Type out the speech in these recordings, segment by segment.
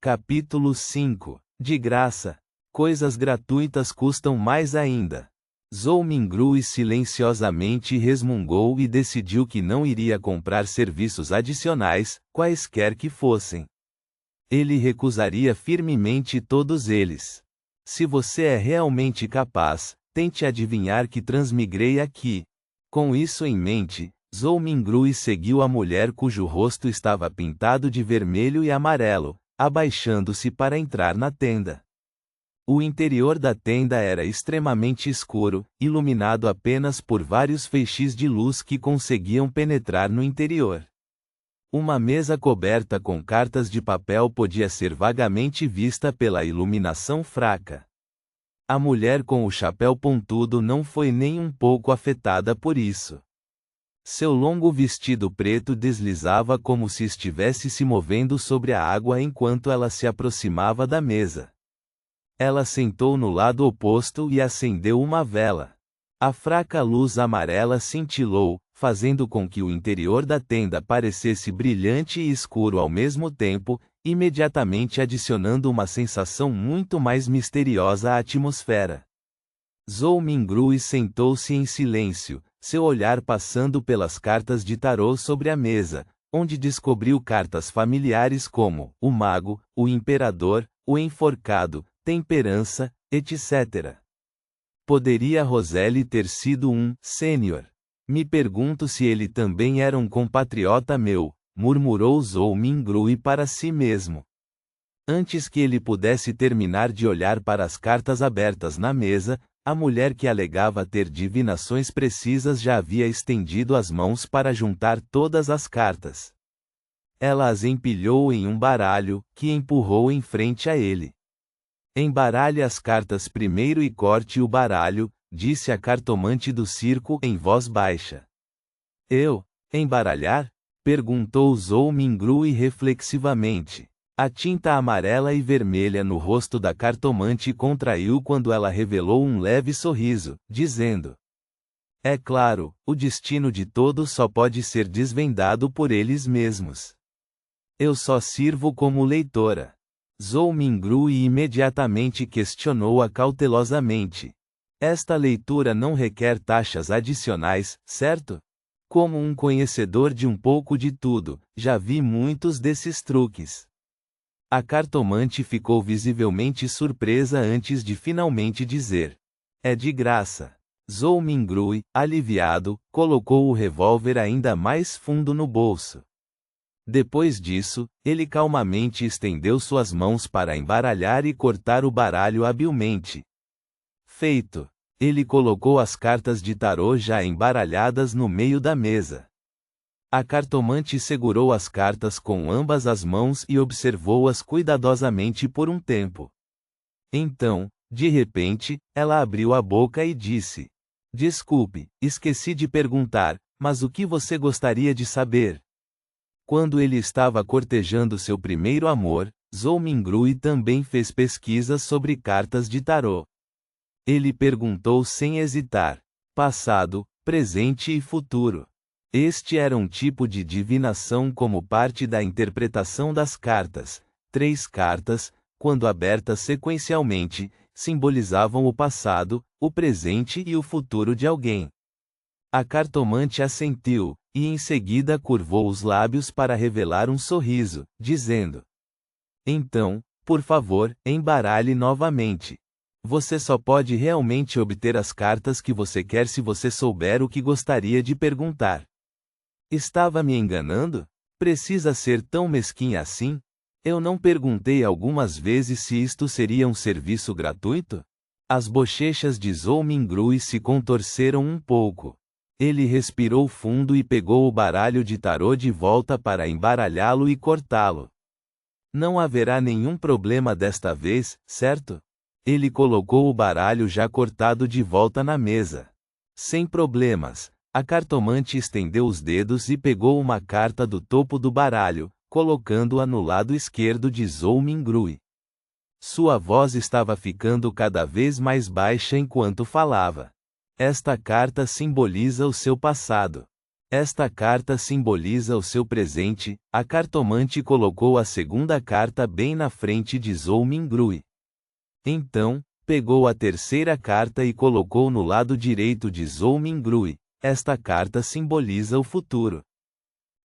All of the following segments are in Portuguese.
Capítulo 5. De graça. Coisas gratuitas custam mais ainda. Zhou Mingrui silenciosamente resmungou e decidiu que não iria comprar serviços adicionais, quaisquer que fossem. Ele recusaria firmemente todos eles. Se você é realmente capaz, tente adivinhar que transmigrei aqui. Com isso em mente, Zhou Mingrui seguiu a mulher cujo rosto estava pintado de vermelho e amarelo, abaixando-se para entrar na tenda. O interior da tenda era extremamente escuro, iluminado apenas por vários feixes de luz que conseguiam penetrar no interior. Uma mesa coberta com cartas de papel podia ser vagamente vista pela iluminação fraca. A mulher com o chapéu pontudo não foi nem um pouco afetada por isso. Seu longo vestido preto deslizava como se estivesse se movendo sobre a água enquanto ela se aproximava da mesa. Ela sentou no lado oposto e acendeu uma vela. A fraca luz amarela cintilou, fazendo com que o interior da tenda parecesse brilhante e escuro ao mesmo tempo, imediatamente adicionando uma sensação muito mais misteriosa à atmosfera. Zhou Mingrui sentou-se em silêncio, seu olhar passando pelas cartas de tarô sobre a mesa, onde descobriu cartas familiares como o mago, o imperador, o enforcado, temperança, etc. Poderia Roseli ter sido um sênior? Me pergunto se ele também era um compatriota meu, murmurou Zhou Mingrui para si mesmo. Antes que ele pudesse terminar de olhar para as cartas abertas na mesa, a mulher que alegava ter divinações precisas já havia estendido as mãos para juntar todas as cartas. Ela as empilhou em um baralho, que empurrou em frente a ele. Embaralhe as cartas primeiro e corte o baralho, disse a cartomante do circo em voz baixa. Eu? Embaralhar? Perguntou Zhou Mingrui reflexivamente. A tinta amarela e vermelha no rosto da cartomante contraiu quando ela revelou um leve sorriso, dizendo: é claro, o destino de todos só pode ser desvendado por eles mesmos. Eu só sirvo como leitora. Zhou Mingrui imediatamente questionou-a cautelosamente. Esta leitura não requer taxas adicionais, certo? Como um conhecedor de um pouco de tudo, já vi muitos desses truques. A cartomante ficou visivelmente surpresa antes de finalmente dizer: é de graça. Zhou Mingrui, aliviado, colocou o revólver ainda mais fundo no bolso. Depois disso, ele calmamente estendeu suas mãos para embaralhar e cortar o baralho habilmente. Feito. Ele colocou as cartas de tarô já embaralhadas no meio da mesa. A cartomante segurou as cartas com ambas as mãos e observou-as cuidadosamente por um tempo. Então, de repente, ela abriu a boca e disse: desculpe, esqueci de perguntar, mas o que você gostaria de saber? Quando ele estava cortejando seu primeiro amor, Zhou Mingrui também fez pesquisas sobre cartas de tarô. Ele perguntou sem hesitar: passado, presente e futuro. Este era um tipo de divinação como parte da interpretação das cartas. 3 cartas, quando abertas sequencialmente, simbolizavam o passado, o presente e o futuro de alguém. A cartomante assentiu, e em seguida curvou os lábios para revelar um sorriso, dizendo: então, por favor, embaralhe novamente. Você só pode realmente obter as cartas que você quer se você souber o que gostaria de perguntar. Estava me enganando? Precisa ser tão mesquinha assim? Eu não perguntei algumas vezes se isto seria um serviço gratuito? As bochechas de Zhou Mingrui se contorceram um pouco. Ele respirou fundo e pegou o baralho de tarô de volta para embaralhá-lo e cortá-lo. Não haverá nenhum problema desta vez, certo? Ele colocou o baralho já cortado de volta na mesa. Sem problemas. A cartomante estendeu os dedos e pegou uma carta do topo do baralho, colocando-a no lado esquerdo de Zhou Mingrui. Sua voz estava ficando cada vez mais baixa enquanto falava. Esta carta simboliza o seu passado. Esta carta simboliza o seu presente. A cartomante colocou a segunda carta bem na frente de Zhou-Mingrui. Então, pegou a terceira carta e colocou no lado direito de Zhou-Mingrui. Esta carta simboliza o futuro.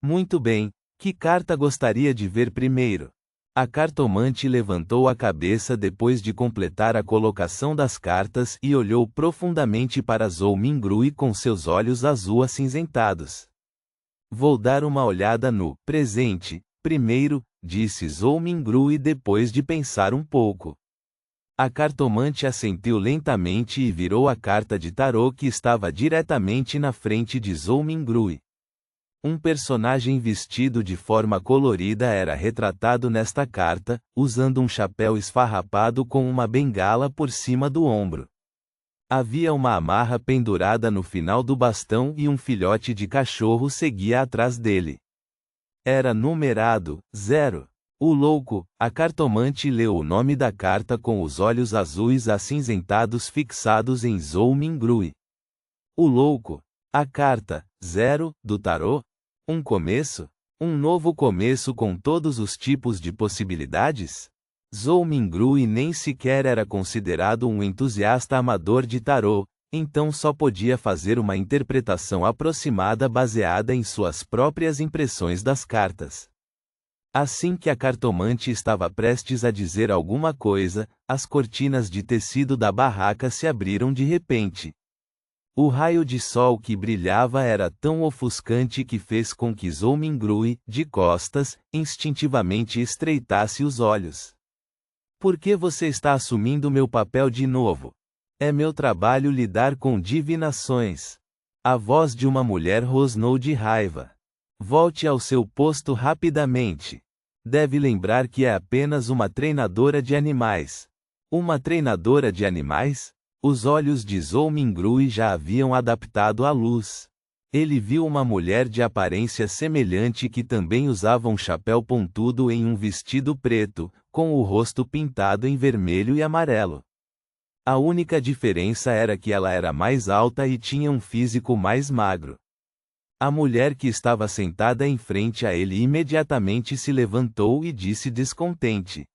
Muito bem, que carta gostaria de ver primeiro? A cartomante levantou a cabeça depois de completar a colocação das cartas e olhou profundamente para Zhou-Mingrui com seus olhos azul acinzentados. Vou dar uma olhada no presente, primeiro, disse Zhou-Mingrui depois de pensar um pouco. A cartomante assentiu lentamente e virou a carta de tarô que estava diretamente na frente de Zhou-Mingrui. Um personagem vestido de forma colorida era retratado nesta carta, usando um chapéu esfarrapado com uma bengala por cima do ombro. Havia uma amarra pendurada no final do bastão e um filhote de cachorro seguia atrás dele. Era numerado 0. O louco, a cartomante leu o nome da carta com os olhos azuis acinzentados fixados em Zhou-Mingrui. O louco, a carta 0 do tarô. Um começo? Um novo começo com todos os tipos de possibilidades? Zhou-Mingrui nem sequer era considerado um entusiasta amador de tarô, então só podia fazer uma interpretação aproximada baseada em suas próprias impressões das cartas. Assim que a cartomante estava prestes a dizer alguma coisa, as cortinas de tecido da barraca se abriram de repente. O raio de sol que brilhava era tão ofuscante que fez com que Zhou-Mingrui, de costas, instintivamente estreitasse os olhos. Por que você está assumindo meu papel de novo? É meu trabalho lidar com divinações. A voz de uma mulher rosnou de raiva. Volte ao seu posto rapidamente. Deve lembrar que é apenas uma treinadora de animais. Uma treinadora de animais? Os olhos de Zhou-Mingrui já haviam adaptado à luz. Ele viu uma mulher de aparência semelhante que também usava um chapéu pontudo em um vestido preto, com o rosto pintado em vermelho e amarelo. A única diferença era que ela era mais alta e tinha um físico mais magro. A mulher que estava sentada em frente a ele imediatamente se levantou e disse descontente: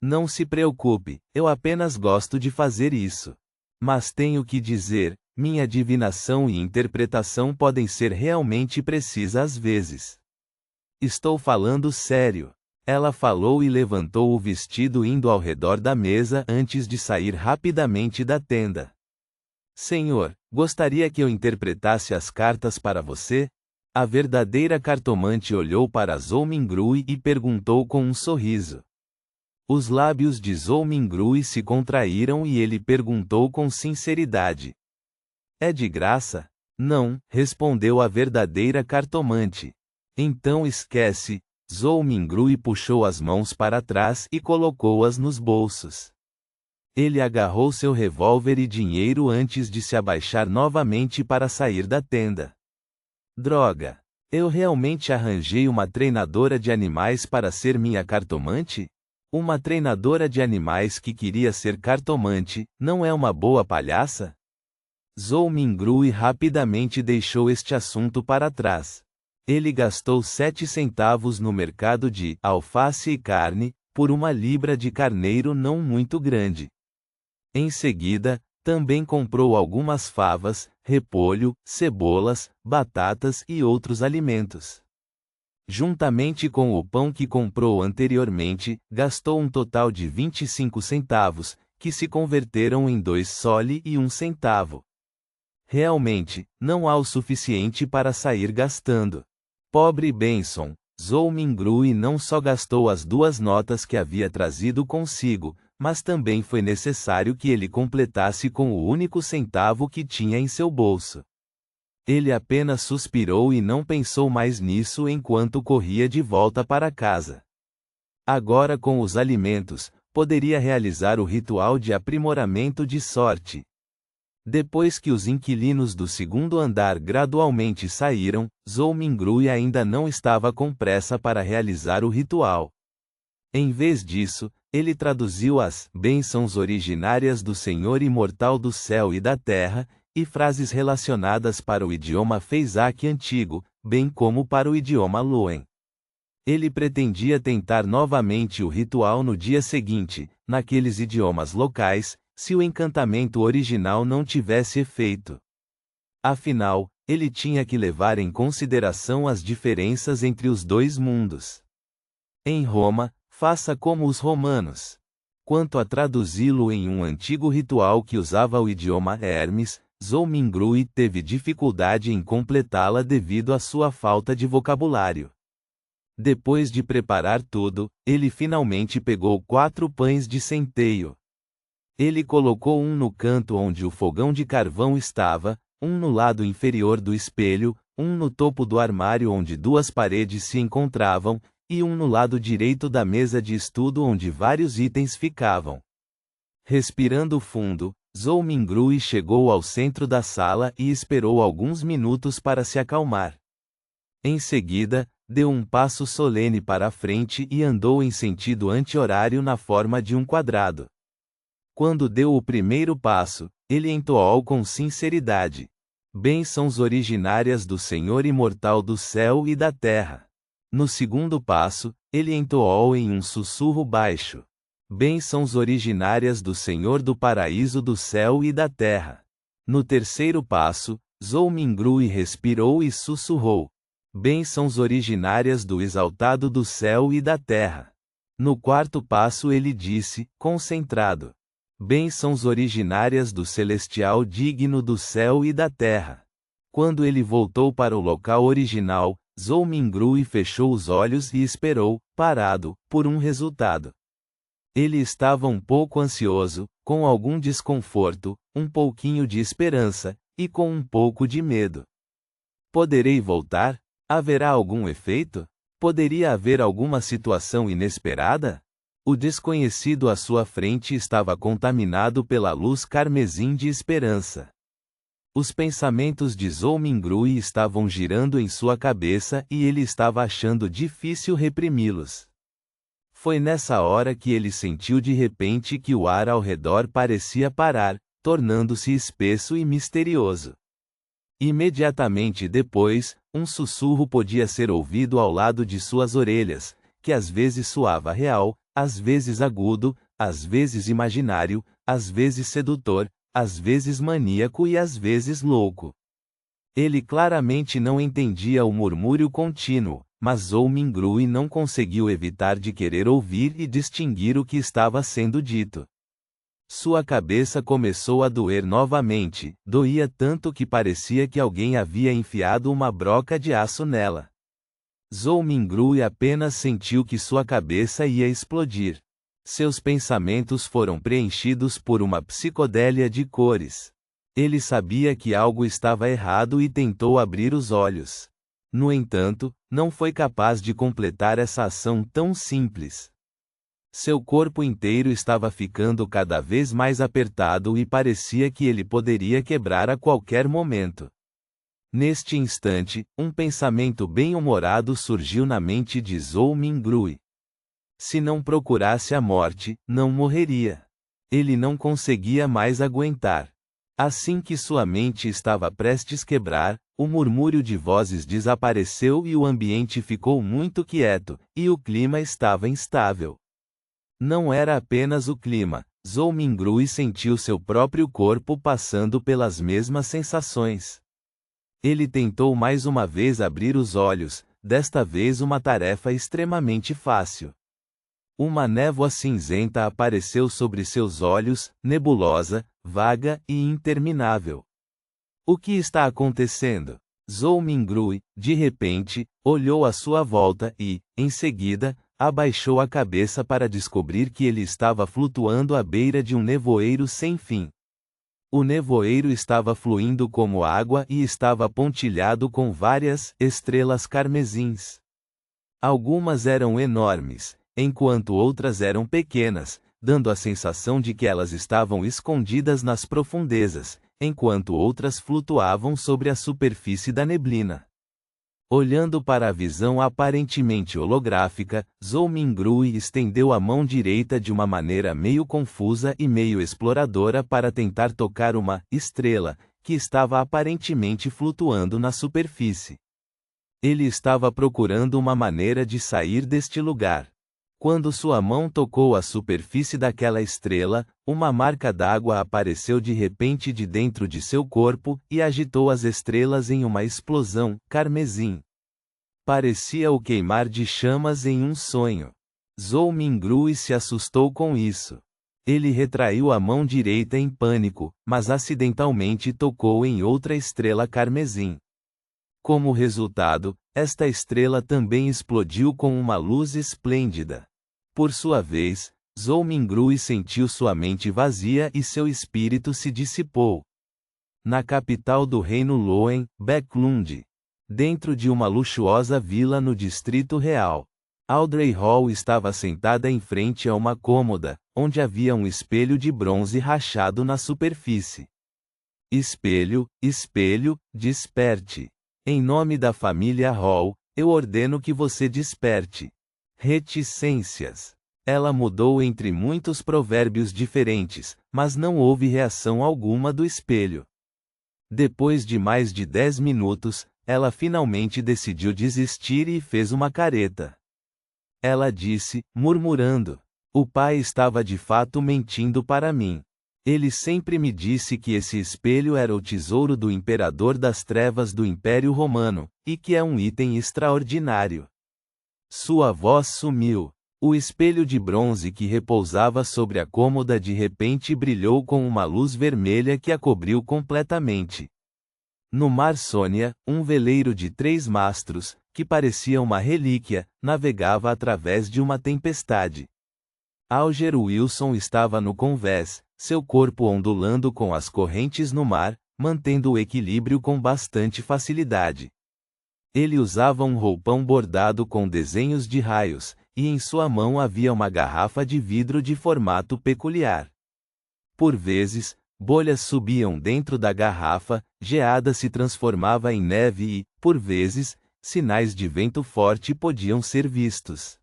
Não se preocupe, eu apenas gosto de fazer isso. Mas tenho que dizer, minha divinação e interpretação podem ser realmente precisas às vezes. Estou falando sério. Ela falou e levantou o vestido indo ao redor da mesa antes de sair rapidamente da tenda. Senhor, gostaria que eu interpretasse as cartas para você? A verdadeira cartomante olhou para Zhou-Mingrui e perguntou com um sorriso. Os lábios de Zhou-Mingrui se contraíram e ele perguntou com sinceridade. É de graça? Não, respondeu a verdadeira cartomante. Então esquece. Zhou-Mingrui puxou as mãos para trás e colocou-as nos bolsos. Ele agarrou seu revólver e dinheiro antes de se abaixar novamente para sair da tenda. Droga! Eu realmente arranjei uma treinadora de animais para ser minha cartomante? Uma treinadora de animais que queria ser cartomante, não é uma boa palhaça? Zhou-Mingrui rapidamente deixou este assunto para trás. Ele gastou 7 centavos no mercado de alface e carne, por uma libra de carneiro não muito grande. Em seguida, também comprou algumas favas, repolho, cebolas, batatas e outros alimentos. Juntamente com o pão que comprou anteriormente, gastou um total de 25 centavos, que se converteram em 2 soli e 1 centavo. Realmente, não há o suficiente para sair gastando. Pobre Benson, Zhou-Mingrui não só gastou as 2 notas que havia trazido consigo, mas também foi necessário que ele completasse com o único centavo que tinha em seu bolso. Ele apenas suspirou e não pensou mais nisso enquanto corria de volta para casa. Agora com os alimentos, poderia realizar o ritual de aprimoramento de sorte. Depois que os inquilinos do segundo andar gradualmente saíram, Zhou-Mingrui ainda não estava com pressa para realizar o ritual. Em vez disso, ele traduziu as bênçãos originárias do Senhor Imortal do céu e da terra, e frases relacionadas para o idioma Fezak antigo, bem como para o idioma Loen. Ele pretendia tentar novamente o ritual no dia seguinte, naqueles idiomas locais, se o encantamento original não tivesse efeito. Afinal, ele tinha que levar em consideração as diferenças entre os dois mundos. Em Roma, faça como os romanos. Quanto a traduzi-lo em um antigo ritual que usava o idioma Hermes, Zhou Mingrui teve dificuldade em completá-la devido à sua falta de vocabulário. Depois de preparar tudo, ele finalmente pegou 4 pães de centeio. Ele colocou um no canto onde o fogão de carvão estava, um no lado inferior do espelho, um no topo do armário onde 2 paredes se encontravam, e um no lado direito da mesa de estudo onde vários itens ficavam. Respirando fundo, Zhou Mingrui chegou ao centro da sala e esperou alguns minutos para se acalmar. Em seguida, deu um passo solene para a frente e andou em sentido anti-horário na forma de um quadrado. Quando deu o primeiro passo, ele entoou com sinceridade: "Bênçãos originárias do Senhor imortal do céu e da terra." No segundo passo, ele entoou em um sussurro baixo: "Bênçãos originárias do Senhor do paraíso do céu e da terra." No terceiro passo, Zhou Mingrui respirou e sussurrou: "Bênçãos originárias do exaltado do céu e da terra." No quarto passo ele disse, concentrado: "Bênçãos originárias do celestial digno do céu e da terra." Quando ele voltou para o local original, Zhou Mingrui fechou os olhos e esperou, parado, por um resultado. Ele estava um pouco ansioso, com algum desconforto, um pouquinho de esperança, e com um pouco de medo. Poderei voltar? Haverá algum efeito? Poderia haver alguma situação inesperada? O desconhecido à sua frente estava contaminado pela luz carmesim de esperança. Os pensamentos de Zhou Mingrui estavam girando em sua cabeça e ele estava achando difícil reprimi-los. Foi nessa hora que ele sentiu de repente que o ar ao redor parecia parar, tornando-se espesso e misterioso. Imediatamente depois, um sussurro podia ser ouvido ao lado de suas orelhas, que às vezes soava real, às vezes agudo, às vezes imaginário, às vezes sedutor, às vezes maníaco e às vezes louco. Ele claramente não entendia o murmúrio contínuo, mas Zhou Mingrui não conseguiu evitar de querer ouvir e distinguir o que estava sendo dito. Sua cabeça começou a doer novamente, doía tanto que parecia que alguém havia enfiado uma broca de aço nela. Zhou Mingrui apenas sentiu que sua cabeça ia explodir. Seus pensamentos foram preenchidos por uma psicodélia de cores. Ele sabia que algo estava errado e tentou abrir os olhos. No entanto, não foi capaz de completar essa ação tão simples. Seu corpo inteiro estava ficando cada vez mais apertado e parecia que ele poderia quebrar a qualquer momento. Neste instante, um pensamento bem-humorado surgiu na mente de Zhou Mingrui. Se não procurasse a morte, não morreria. Ele não conseguia mais aguentar. Assim que sua mente estava prestes a quebrar, o murmúrio de vozes desapareceu e o ambiente ficou muito quieto, e o clima estava instável. Não era apenas o clima, Zhou Mingrui sentiu seu próprio corpo passando pelas mesmas sensações. Ele tentou mais uma vez abrir os olhos, desta vez uma tarefa extremamente fácil. Uma névoa cinzenta apareceu sobre seus olhos, nebulosa, vaga e interminável. O que está acontecendo? Zhou Mingrui, de repente, olhou à sua volta e, em seguida, abaixou a cabeça para descobrir que ele estava flutuando à beira de um nevoeiro sem fim. O nevoeiro estava fluindo como água e estava pontilhado com várias estrelas carmesins. Algumas eram enormes, enquanto outras eram pequenas, dando a sensação de que elas estavam escondidas nas profundezas, enquanto outras flutuavam sobre a superfície da neblina. Olhando para a visão aparentemente holográfica, Zhou Mingrui estendeu a mão direita de uma maneira meio confusa e meio exploradora para tentar tocar uma estrela, que estava aparentemente flutuando na superfície. Ele estava procurando uma maneira de sair deste lugar. Quando sua mão tocou a superfície daquela estrela, uma marca d'água apareceu de repente de dentro de seu corpo e agitou as estrelas em uma explosão carmesim. Parecia o queimar de chamas em um sonho. Zhou Mingrui se assustou com isso. Ele retraiu a mão direita em pânico, mas acidentalmente tocou em outra estrela carmesim. Como resultado, esta estrela também explodiu com uma luz esplêndida. Por sua vez, Zhou Mingrui sentiu sua mente vazia e seu espírito se dissipou. Na capital do reino Loen, Backlund, dentro de uma luxuosa vila no Distrito Real, Audrey Hall estava sentada em frente a uma cômoda, onde havia um espelho de bronze rachado na superfície. Espelho, espelho, desperte. Em nome da família Hall, eu ordeno que você desperte. Reticências. Ela mudou entre muitos provérbios diferentes, mas não houve reação alguma do espelho. Depois de mais de 10 minutos, ela finalmente decidiu desistir e fez uma careta. Ela disse, murmurando: "O pai estava de fato mentindo para mim. Ele sempre me disse que esse espelho era o tesouro do imperador das trevas do Império Romano, e que é um item extraordinário." Sua voz sumiu. O espelho de bronze que repousava sobre a cômoda de repente brilhou com uma luz vermelha que a cobriu completamente. No mar Sônia, um veleiro de 3 mastros, que parecia uma relíquia, navegava através de uma tempestade. Alger Wilson estava no convés, seu corpo ondulando com as correntes no mar, mantendo o equilíbrio com bastante facilidade. Ele usava um roupão bordado com desenhos de raios, e em sua mão havia uma garrafa de vidro de formato peculiar. Por vezes, bolhas subiam dentro da garrafa, geada se transformava em neve e, por vezes, sinais de vento forte podiam ser vistos.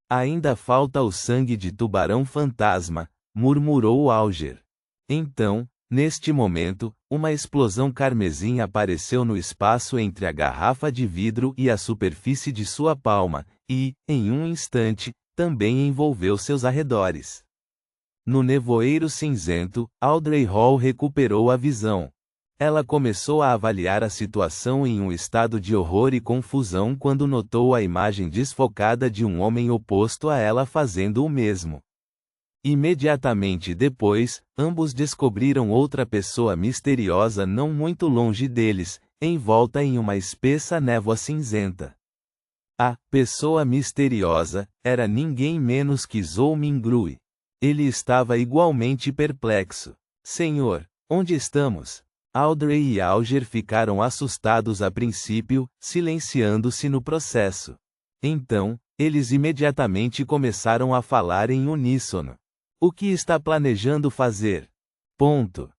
"Ainda falta o sangue de tubarão fantasma", murmurou Alger. Então, neste momento, uma explosão carmesim apareceu no espaço entre a garrafa de vidro e a superfície de sua palma, e, em um instante, também envolveu seus arredores. No nevoeiro cinzento, Audrey Hall recuperou a visão. Ela começou a avaliar a situação em um estado de horror e confusão quando notou a imagem desfocada de um homem oposto a ela fazendo o mesmo. Imediatamente depois, ambos descobriram outra pessoa misteriosa não muito longe deles, envolta em uma espessa névoa cinzenta. A pessoa misteriosa era ninguém menos que Zhou Mingrui. Ele estava igualmente perplexo. "Senhor, onde estamos?" Audrey e Alger ficaram assustados a princípio, silenciando-se no processo. Então, eles imediatamente começaram a falar em uníssono. "O que está planejando fazer?" Ponto.